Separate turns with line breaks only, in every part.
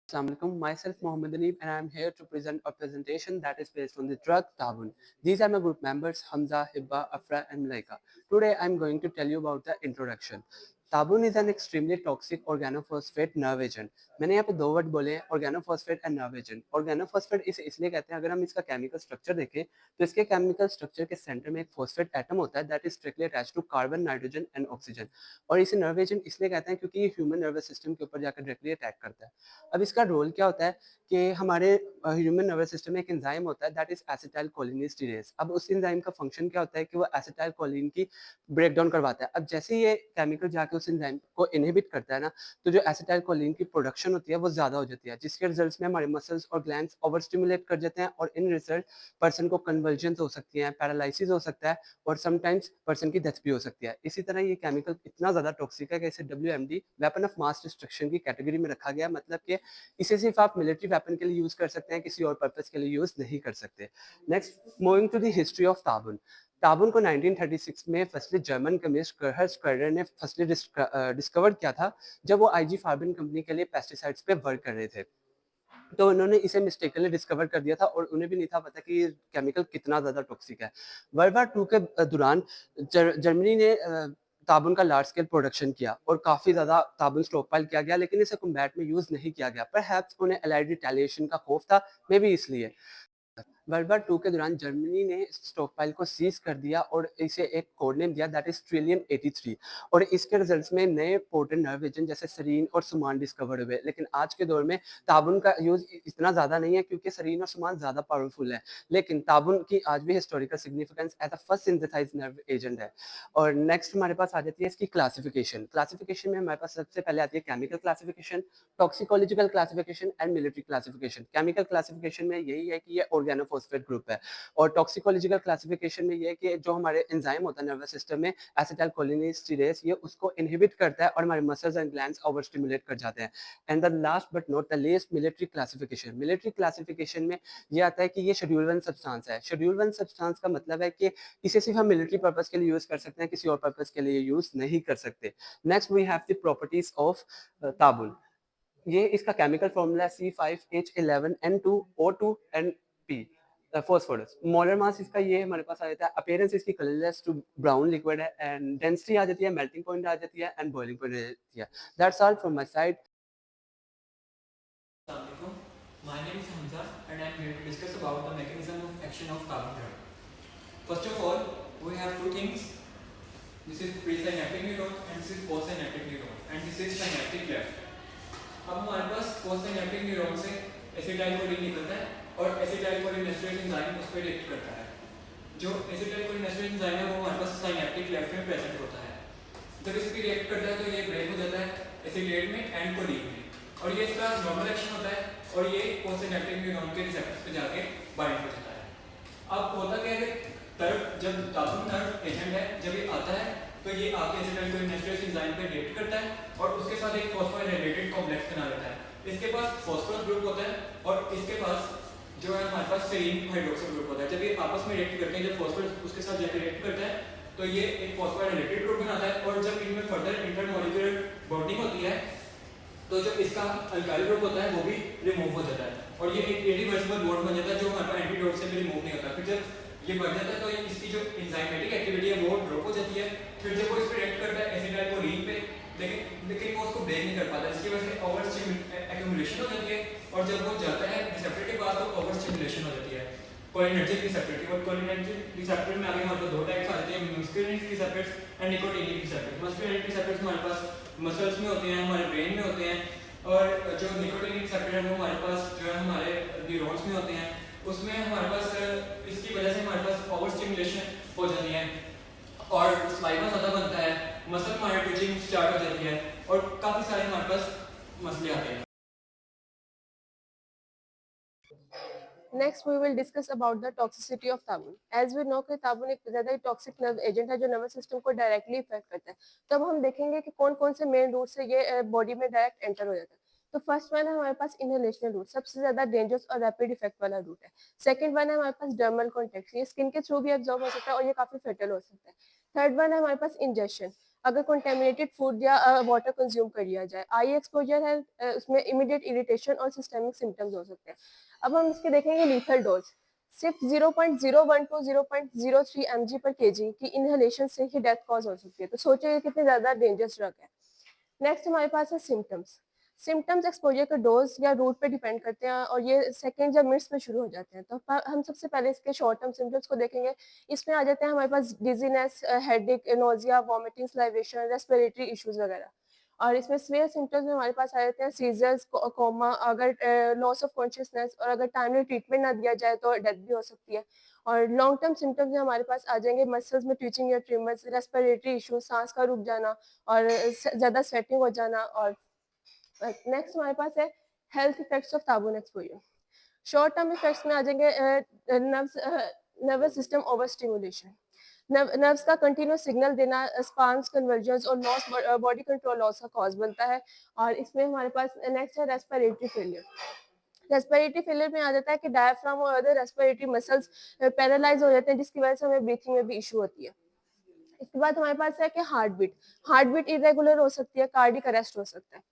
Assalamualaikum. Myself Mohammed Aneeb and I am here to present a presentation that is based on the drug Tabun. These are my group members Hamza, Hibba, Afra and Malaika. Today I am going to tell you about the introduction. Tabun is an extremely toxic organophosphate nerve agent. मैंने यहाँ पे दो word बोले organophosphate and nerve agent. Organophosphate इसे इसलिए कहते हैं, अगर हम इसका केमिकल स्ट्रक्चर देखें तो इसके केमिकल स्ट्रक्चर के सेंटर में एक फॉस्फेट एटम होता है that is strictly attached to carbon, nitrogen and oxygen. और इसे नर्व एजेंट इसलिए कहते हैं क्योंकि ये ह्यूमन नर्वस सिस्टम के ऊपर जाकर डायरेक्टली अटैक करता है. अब इसका रोल क्या होता है कि हमारे ह्यूमन नर्वस सिस्टम में एक एंजाइम होता है दैट इज एसिटाइल कोलिनेस्टेरेज. अब उस एंजाइम का फंक्शन क्या होता है कि वो एसिटाइल कोलिन की ब्रेक डाउन करवाता है. अब जैसे ये केमिकल जाके उस एंजाइम को इनहिबिट करता है ना, तो जो एसिटाइल कोलिन की प्रोडक्शन होती है वो ज़्यादा हो जाती है, जिसके रिजल्ट्स में हमारे मसल्स और ग्लैंड्स ओवर स्टिमुलेट कर जाते हैं और इन रिजल्ट पर्सन को कन्वर्जन्स हो सकती हैं, पैरालिसिस हो सकता है और समटाइम्स पर्सन की डेथ भी हो सकती है. इसी तरह ये केमिकल इतना ज़्यादा टॉक्सिक है कि इसे WMD weapon of mass destruction की कैटेगरी में रखा गया. मतलब कि इसे सिर्फ आप मिलिट्री वेपन के लिए यूज़ कर सकते हैं, किसी और पर्पज़ के लिए यूज़ नहीं कर सकते. Next, moving to the history of tabun. Tabun को 1936 में फर्स्टली जर्मन केमिस्ट गर्हर स्क्वाडर ने फर्स्टली डिस्कवर किया था जब वो IG फार्बिन कंपनी के लिए पेस्टिसाइड्स पे वर्क कर रहे थे. तो उन्होंने इसे मिस्टेकनली डिस्कवर कर दिया था और उन्हें भी नहीं था पता कि ये केमिकल कितना ज़्यादा टॉक्सिक है. वर्ल्ड वार 2 के दौरान जर्मनी ने ताबुन का लार्ज स्केल प्रोडक्शन किया और काफ़ी ज़्यादा ताबुन स्टॉकपाइल किया गया, लेकिन इसे कॉम्बैट में यूज़ नहीं किया गया. परहैप्स उन्हें एलाइड रिटेलिएशन का खौफ था, मे बी इसलिए. वर्ल्ड वार 2 के दौरान जर्मनी ने स्टॉकपाइल को सीज कर दिया और इसे एक कोड नेम दिया दैट इज ट्रिलियम 83. और इसके रिजल्ट्स में नए पोर्टेंट नर्व एजेंट जैसे सरीन और सुमान डिस्कवर हुए. लेकिन आज के दौर में ताबुन का यूज इतना ज़्यादा नहीं है क्योंकि सरीन और सुमान ज़्यादा पावरफुल है, लेकिन ताबुन की आज भी historical significance as a first synthesize nerve agent है. और नेक्स्ट हमारे पास आ जाती है इसकी क्लासिफिकेशन. क्लासिफिकेशन में हमारे पास सबसे पहले आती है chemical classification, toxicological classification and military classification. Chemical classification में यही है कि ये ऑर्गेनोफॉस्फेट ग्रुप है. और टॉक्सिकोलॉजिकल क्लासिफिकेशन में ये है कि जो हमारे एंजाइम होता है नर्वस सिस्टम में एसिटाइल कोलिनेस्टेरेज, ये उसको इनहिबिट करता है और हमारे muscles and glands over stimulate कर जाते हैं. And the last but not the least, military classification. Military classification में ये आता है कि ये शेड्यूल 1 सब्सटेंस है. शेड्यूल 1 सब्सटेंस का मतलब है कि इसे सिर्फ हम मिलिट्री पर्पस के लिए यूज कर सकते हैं, किसी और पर्पस के लिए यूज नहीं कर सकते. Next we have the properties of tabun. ये इसका chemical formula C5H11N2O2N P phosphorus. Molar mass इसका ये हमारे पास आ जाता है. अपीयरेंस इसकी कलरलेस टू ब्राउन लिक्विड है एंड डेंसिटी आ जाती है, मेल्टिंग पॉइंट आ जाती है एंड बॉइलिंग पॉइंट आ जाती है. That's all from my side.
Assalamualaikum. My name is Hamza and I am here to discuss about the mechanism of action of carbon drug. First of all, we have two things. This is presynaptic neuron and this is postsynaptic neuron and this is synaptic left. अब हमारे पास postsynaptic neuron से acetylcholine निकलता है और acetylcholine esterase enzyme उस पर react करता है. जो एसिटाइलकोलिन एस्टरेज एंजाइम है वो हमारे पास सिनैप्टिक लेफ्ट में प्रेजेंट होता है. जब इस पर रिएक्ट करता है तो ये ब्रेक हो जाता है एसिटेट में एंड कोलिन में और ये इसका नॉर्मल एक्शन होता है और ये पोस्टसिनेप्टिक न्यूरॉन के रिसेप्टर्स पे जाके बाइंड हो जाता है. अब होता क्या है कि तरफ जब ताबुन नर्व एजेंट है जब ये आता है तो ये आके एसिटाइलकोलिन एस्टरेज एंजाइम पे रिएक्ट करता है और उसके साथ एक फॉस्फोराइलेटेड कॉम्प्लेक्स बना लेता है. इसके पास फॉस्फोरस ग्रुप होता है और इसके पास जो है हमारे पास सेरीन हाइड्रोक्सिल ग्रुप होता है. जब ये आपस में रिएक्ट करते हैं, जब फॉस्फोरस उसके साथ जाके रिएक्ट करता है तो ये एक फॉस्फोराइलेटेड ग्रुप बनाता है और जब इनमें फर्दर इंटरमॉलिक्यूलर बॉन्डिंग होती है तो जब इसका अल्काइल ग्रुप होता है वो भी रिमूव हो जाता है और ये एक इरिवर्सिबल बॉन्ड बन जाता है जो हमारे पास एंटीडोट से भी रिमूव नहीं होता. फिर जब ये बढ़ जाता है तो इसकी जो एंजाइमेटिक एक्टिविटी है वो ड्रॉप हो जाती है. फिर जब वो इस पर रिएक्ट करता है एसिटाइलकोलिन पे, लेकिन वो उसको ब्रेक नहीं कर पाता. इसकी वजह से ओवर एक्यूमुलेशन हो जाती है और जब वो जाता है रिसेप्टर के पास तो ओवर स्टिमुलेशन हो जाती है कोलिनर्जिक रिसेप्टर की. और कोलिनर्जिक रिसेप्टर में आगे हमारे पास दो टाइप्स आ जाते हैं, मस्कुलिनिक receptors and nicotinic receptors. मस्कुलिनिक receptors हमारे पास मसल्स में होते हैं, हमारे ब्रेन में होते हैं और जो निकोटिनिक रिसेप्टर है वो हमारे पास जो है हमारे न्यूरॉन्स में होते हैं. उसमें हमारे पास इसकी वजह से हमारे पास ओवर स्टिमुलेशन हो जाती है और स्लाइवा ज़्यादा बनता है, मसल हमारे ट्विचिंग स्टार्ट हो जाती है और काफ़ी सारे हमारे पास मसले आते हैं.
Next, we will discuss about the toxicity of ताबुन. As we know कि ताबुन एक ज़्यादा ही टॉक्सिक नर्व एजेंट है जो नर्वस सिस्टम को डायरेक्टली इफेक्ट करता है. तो अब हम देखेंगे कि कौन कौन से मेन रूट से ये बॉडी में डायरेक्ट एंटर हो जाता है. तो फर्स्ट वन है हमारे पास इनहेलेशनल रूट, सबसे ज्यादा डेंजरस और रैपिड इफेक्ट वाला रूट है. सेकंड वन है हमारे पास डर्मल कॉन्टेक्ट, ये स्किन के थ्रू भी एब्जॉर्ब हो सकता है और ये काफी फेटल हो सकता है. थर्ड वन है हमारे पास इंजेक्शन. अगर कंटेमिनेटेड फूड या वाटर कंज्यूम कर लिया जाए। आई एक्सपोजर है, उसमें इमीडिएट इरिटेशन और सिस्टेमिक सिम्टम्स हो सकते हैं। अब हम इसके देखेंगे लीथल डोज। सिर्फ 0.01 टू 0.03 mg पर kg की इनहेलेशन से ही डेथ कॉज हो सकती है। तो सोचिए कितनी ज्यादा डेंजरस ड्रग है। नेक्स्ट हमारे पास है सिम्टम्स। सिम्टम्स एक्सपोजर का डोज या रूट पे डिपेंड करते हैं और ये सेकेंड या मिनट्स में शुरू हो जाते हैं। तो हम सबसे पहले इसके शॉर्ट टर्म सिम्टम्स को देखेंगे। इसमें आ जाते हैं हमारे पास dizziness, headache, nausea, vomiting, salivation, respiratory issues वगैरह। और इसमें सीवियर सिम्टम्स में हमारे पास आ जाते हैं सीजर्स, कोमा, अगर लॉस ऑफ कॉन्शियसनेस और अगर टाइमली ट्रीटमेंट ना दिया जाए तो डेथ भी हो सकती है। और लॉन्ग टर्म सिम्टम्स में हमारे पास आ जाएंगे मसल्स में ट्विचिंग या ट्रिमर्स, रेस्पिरेटरी इशू, सांस का रुक जाना और ज्यादा स्वेटिंग हो जाना। और नेक्स्ट हमारे पास है हेल्थ इफेक्ट्स ऑफ साबुन एक्सपोजर। शॉर्ट टर्म इफेक्ट्स में आ जाएंगे nervous system over stimulation, nerves का कंटिन्यूस सिग्नल देना, स्पार्म्स, कन्वर्जन्स और लॉस, बॉडी कंट्रोल लॉस का कॉज बनता है। और इसमें हमारे पास नेक्स्ट है रेस्पिरेटरी फेलियर। रेस्पिरेटरी फेलियर में आ जाता है कि डायफ्राम और अदर रेस्पिरेटरी मसल्स पैरालाइज हो जाते हैं, जिसकी वजह से हमें ब्रीथिंग में भी इशू होती है। इसके बाद हमारे पास है कि हार्ट बीट इरेगुलर हो सकती है, कार्डिक अरेस्ट हो सकता है।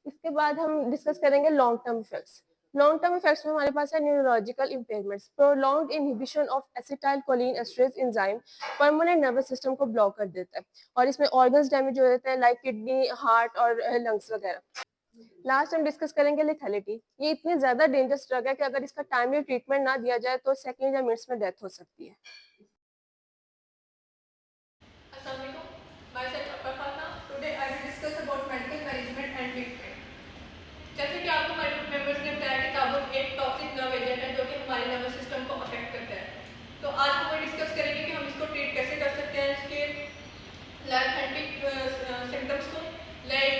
इसके बाद हम डिस्कस करेंगे long term effects. Long term effects में हमारे पास है neurological impairments, prolonged inhibition of acetylcholine esterase enzyme permanent nervous system को ब्लॉक कर देता है और इसमें ऑर्गन्स डैमेज हो जाते हैं लाइक किडनी, हार्ट और लंग्स वगैरह। लास्ट हम डिस्कस करेंगे लेथैलिटी। ये इतनी ज्यादा डेंजरस ड्रग है कि अगर इसका टाइमली ट्रीटमेंट ना दिया जाए तो सेकंड या मिनट्स में डेथ हो सकती है।
Assalamualaikum. Myself Akbar Fatma. Today I will discuss about medical management and treatment. जैसे कि आपको हमारे ग्रुप मेंबर्स ने बताया कि ताबून एक टॉक्सिक नर्व एजेंट है जो कि हमारे नर्वस सिस्टम को अफेक्ट करता है। तो आज हम डिस्कस करेंगे कि हम इसको ट्रीट कैसे कर सकते हैं, इसके लैथेंटिक सिम्टम्स को, like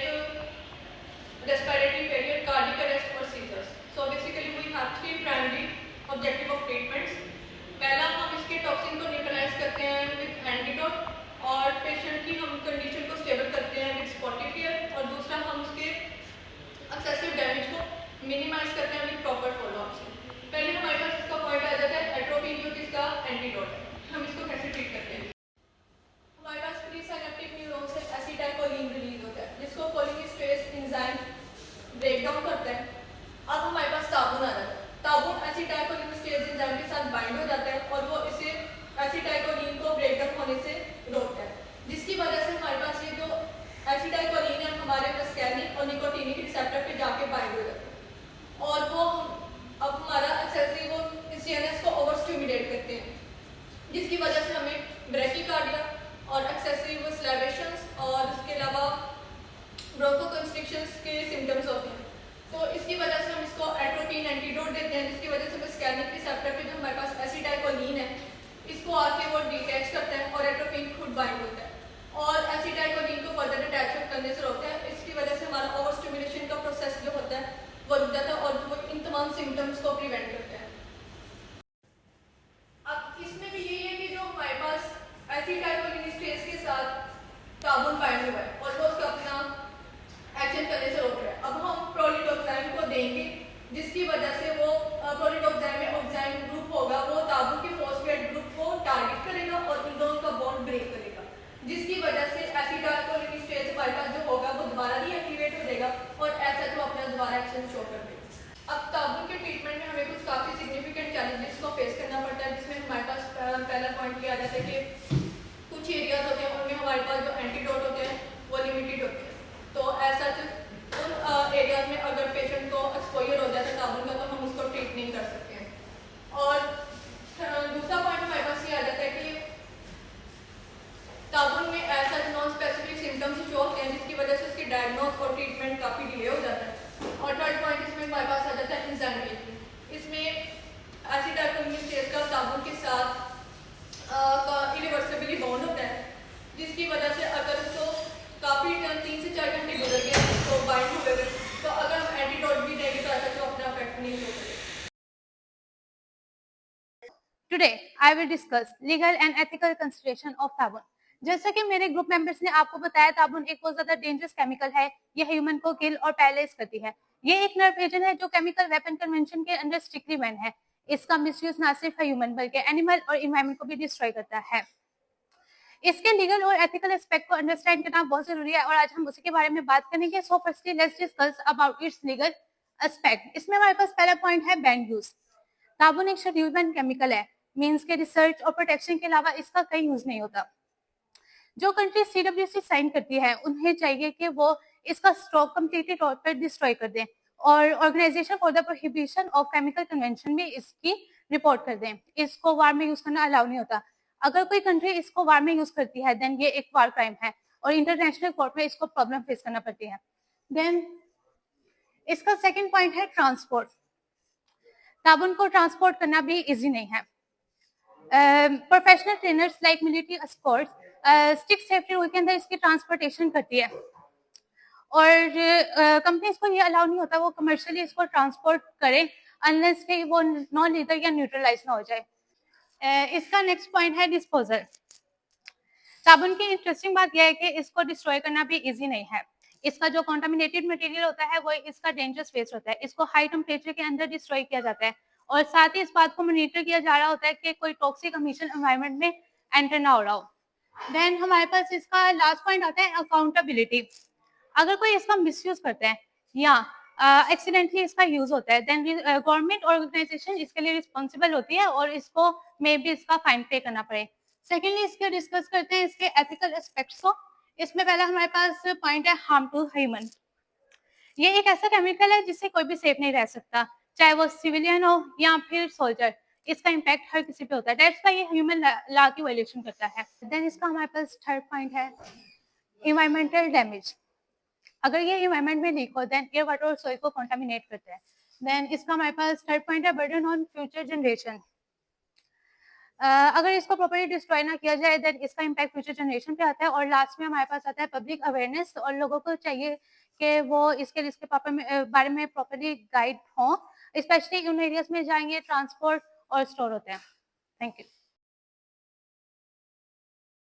respiratory failure, cardiac arrest और seizures. So basically we have three primary objective of treatments. पहला, हम इसके टॉक्सिन को न्यूट्रलाइज करते हैं विद एंटीडोट और पेशेंट की हम कंडीशन को स्टेबल करते हैं विद स्पॉटिव केयर। और दूसरा, हम उसके एक्सेसिव डैमेज को मिनिमाइज करते हैं विद प्रॉपर फॉलोअप से। पहले हमारे पास इसका पॉइंट आ जाता है एट्रोपिन, जो कि इसका एंटीडोट है। हम इसको कैसे ट्रीट करते हैं? हमारे पास प्री सिनेप्टिक न्यूरॉन से एसिटाइलकोलिन रिलीज होता है जिसको कोलिनेस्टेरेज एंजाइम ब्रेक डाउन करता है। अब हमारे पास साबुन आ जाता है। साबुन एसिटाइलकोलिनेस्टेरेज एंजाइम के साथ बाइंड हो जाता है और वो इसे एसिटाइलकोलिन को ब्रेक डाउन होने से रोकता है, जिसकी वजह से हमारे पास ये जो एसिटाइलकोलिन है हमारे मस्कैनिक और निकोटीनिक रिसेप्टर पे जाके बाइंड हो जाता है और वो अब हमारा एक्सेसिव सीएनएस को ओवर स्टिमुलेट करते हैं, जिसकी वजह से हमें ब्रैकीकार्डिया और एक्सेसिव स्लैवेशंस और उसके अलावा ब्रोंकोकंस्ट्रिक्शंस के सिम्टम्स होते हैं। तो इसकी वजह से हम इसको एट्रोपिन एंटीडोट देते हैं, जिसकी वजह से मस्कैनिक रिसेप्टर पे जो हमारे पास एसिटाइलकोलिन है इसको आके वो डिटैच करता है और एट्रोपिन खुद बाइंड होता है और एसिटाइलकोलिन को फर्दर अटैचमेंट करने से रोकता है। इसकी वजह से हमारा ओवर स्टिमुलेशन का प्रोसेस जो होता है वो रुक जाता है और वो इन तमाम सिम्टम्स को प्रिवेंट करता है। अब इसमें भी यही है कि जो हमारे पास एसिटाइलकोलिनेस्टेरेज के साथ साबुन बाइंड हुआ है और वो उसका अपना एक्शन करने से रोक रहा है। अब हम प्रोलिडोक्साइन को देंगे, जिसकी वजह से वो प्रोलिडोक्साइन में ऑक्साइन ग्रुप होगा, वो ताबू के फॉस्फेट ग्रुप को टारगेट करेगा और इन दोनों का बॉन्ड ब्रेक करेगा, जिसकी वजह से एसिटाइलकोलिनेस्टेरेज हमारे पास जो होगा वो दोबारा रीएक्टिवेट हो जाएगा और ऐसा तो अपना दोबारा एक्शन शो कर देगा। अब ताबू के ट्रीटमेंट में हमें कुछ काफ़ी सिग्निफिकेंट चैलेंजेस को फेस करना पड़ता है, जिसमें हमारे पास पहला पॉइंट किया जाता है कि कुछ एरियाज होते हैं उनमें हमारे पास जो एंटीडोट होते हैं वो लिमिटेड होते हैं। तो ऐसा उन एरियाज में अगर पेशेंट को एक्सपोजर हो जाता है साबुन का तो हम उसको ट्रीट नहीं कर सकते हैं। और दूसरा पॉइंट हमारे पास ये आ जाता है कि साबुन में ऐसा नॉन स्पेसिफिक सिम्टम्स शो होते हैं, जिसकी वजह से उसकी डायग्नोस और ट्रीटमेंट काफ़ी डिले हो जाता है। और थर्ड पॉइंट इसमें हमारे पास आ जाता है इंजाइमेटरी। इसमें एसिटाइलकोलिनेस्टेरेज का साबुन के साथ इरिवर्सिबली बॉन्ड होता है, जिसकी वजह से अगर उसको काफ़ी 3 से 4 घंटे गुजर गए तो बाइंड हुए तो अगर हम एंटीडोट भी देंगे तो ऐसा तो अपना इफेक्ट नहीं हो सकता।
Today, I will discuss legal and ethical consideration of ताबून। जैसा कि मेरे ग्रुप मेंबर्स ने आपको बताया, ताबून एक बहुत ज्यादा डेंजरस केमिकल है। यह ह्यूमन को किल और पैरालाइज करती है। ये एक नर्व एजेंट है जो केमिकल वेपन कन्वेंशन के अंडर स्ट्रिक्टली बैन है। इसका मिसयूज ना सिर्फ ह्यूमन बल्कि एनिमल और इन्वायरमेंट को भी डिस्ट्रॉय करता है। इसके लीगल और एथिकल एस्पेक्ट को अंडरस्टैंड करना बहुत जरूरी है और आज हम उसी के बारे में बात करेंगे। So firstly let's discuss about it's legal aspect. इसमें हमारे पास पहला पॉइंट है बैंड यूज। साबुन एक शेड्यूल बैंड केमिकल है, मींस के रिसर्च और प्रोटेक्शन के अलावा इसका कहीं यूज नहीं होता। जो कंट्री CWC साइन करती है उन्हें चाहिए कि वो इसका स्टॉक कंप्लीटली तौर पर डिस्ट्रॉय कर दें और organisation for the prohibition of chemical convention में इसकी रिपोर्ट कर दें। इसको वार में यूज करना अलाउ नहीं होता। अगर कोई कंट्री इसको वार में यूज करती है देन ये एक वार क्राइम है और इंटरनेशनल कोर्ट में इसको प्रॉब्लम फेस करना पड़ती है। देन इसका सेकंड पॉइंट है ट्रांसपोर्ट। साबुन को ट्रांसपोर्ट करना भी इजी नहीं है। Professional trainers like military Escorts stick safety rule के अंदर इसकी ट्रांसपोर्टेशन करती है और कंपनीज को ये अलाउ नहीं होता वो कमर्शियली इसको ट्रांसपोर्ट करें अनलेस कि वो नॉन लीगल या न्यूट्रलाइज ना हो जाए। इसका नेक्स्ट पॉइंट है डिस्पोजल। साबुन की इंटरेस्टिंग बात यह है कि इसको डिस्ट्रॉय करना भी इजी नहीं है। इसका जो कॉन्टामिनेटेड मटेरियल होता है वो इसका डेंजरस वेस्ट होता है। इसको हाई टेम्परेचर के अंदर डिस्ट्रॉय किया जाता है और साथ ही इस बात को मॉनिटर किया जा रहा होता है कि कोई टॉक्सिक एमिशन एनवायरनमेंट में एंटर ना हो रहा हो। देन हमारे पास इसका लास्ट पॉइंट आता है अकाउंटेबिलिटी। अगर कोई इसका मिसयूज करता है या एक्सीडेंटली इसका यूज होता है देन गवर्नमेंट ऑर्गेनाइजेशन इसके लिए रिस्पॉन्सिबल होती है और इसको मे भी इसका फाइन पे करना पड़े। सेकेंडली इसके डिस्कस करते हैं इसके एथिकल एस्पेक्ट्स को। इसमें पहला हमारे पास पॉइंट है हार्म टू ह्यूमन। ये एक ऐसा केमिकल है जिससे कोई भी सेफ नहीं रह सकता, चाहे वो सिविलियन हो या फिर सोल्जर। इसका इम्पैक्ट हर किसी पे होता है। दैट्स व्हाई ये ह्यूमन लॉ की वायलेशन करता है। देन इसका हमारे पास थर्ड पॉइंट है इन्वायरमेंटल डैमेज। अगर ये इन्वायरमेंट में लीक हो देन एयर वाटर और सॉइल को कंटामिनेट करता है। देन इसका हमारे पास थर्ड पॉइंट है बर्डन ऑन फ्यूचर जनरेशन। अगर इसको प्रॉपर्ली डिस्ट्रॉय ना किया जाए देन इसका इम्पैक्ट फ्यूचर जनरेशन पे आता है। और लास्ट में हमारे पास आता है पब्लिक अवेयरनेस और लोगों को चाहिए कि वो इसके बारे में प्रॉपर्ली गाइड हों, स्पेशली उन एरियाज में जाएंगे ट्रांसपोर्ट और स्टोर होते हैं। Thank you.